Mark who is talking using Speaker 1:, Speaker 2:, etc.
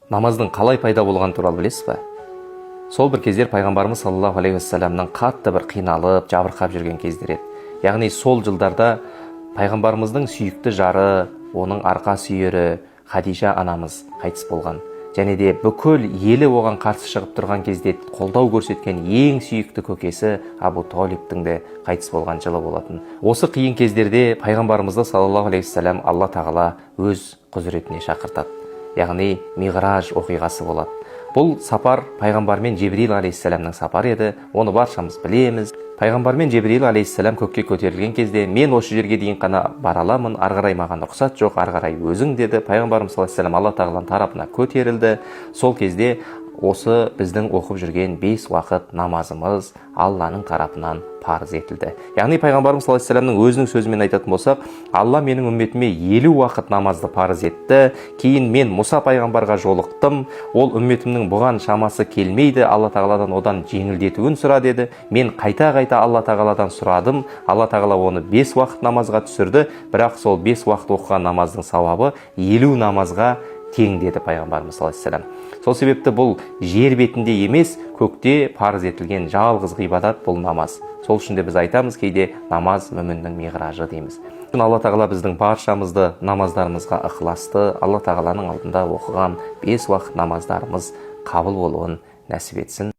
Speaker 1: Намаздың қалай пайда болған туралы білесіз ба? Сол бір кездер пайғамбарымыз саллаллаху алейхи уассаламның қатты бір қиналып, жабырқап жүрген кездер еді. Яғни сол жылдарда пайғамбарымыздың сүйікті жары, оның арқа сүйері Хадижа анамыз қайтыс болған. Және де бүкіл елі оған қарсы шығып тұрған кезде қолдау көрсеткен ең сүйікті көкесі Абу Талибтің де қайтыс болған жылы болатын. Осы қиын кездерде пайғамбарымызды саллаллаху алейхи уассалам Алла тағала өз құзыретіне шақыртады. Яғни Миғраж оқиғасы болады. Бұл сапар пайғамбармен Жебрил алейхиссаламның сапары еді. Оны баршамыз білеміз. Пайғамбармен Жебрил алейхиссалам көкке көтерілген кезде мен осы жерге дейін қана бара аламын, ары қарай маған рұқсат жоқ, ары қарай өзің деді. Пайғамбарымыз саллаллаху алейхи уассалам Алла тағаланың тарапына көтерілді. Сол кезде осы біздің оқып жүрген 5 уақыт намазымыз Алланың тарапынан парыз етілді. Яғни пайғамбарымыз саллаллаху алейхи вассаламның өзінің сөзімен айтатын болсақ, Алла менің үмметіме 50 уақыт намазды парыз етті. Кейін мен Мұса пайғамбарға жолықтым. Ол үмметімнің бұған шамасы келмейді. Алла тағаладан одан жеңілдетуін сұра деді. Мен қайта-қайта Алла тағаладан сұрадым. Алла тағала оны 5 уақыт намазға түсірді. Бірақ сол 5 уақыт оқыған намаздың сауабы 50 намазға тең деді пайғамбарымыз саллаллаху алейхи вассалам. Сол себепті бұл жер бетінде емес, көкте парыз етілген жалғыз ғибадат бұл намаз. Сол үшін де біз айтамыз кейде намаз мүміннің миғражы дейміз. Алла тағала біздің баршамызды намаздарымызға ықыласты, Алла тағаланың алдында оқыған 5 уақыт намаздарымыз қабыл болуын нәсіп етсін.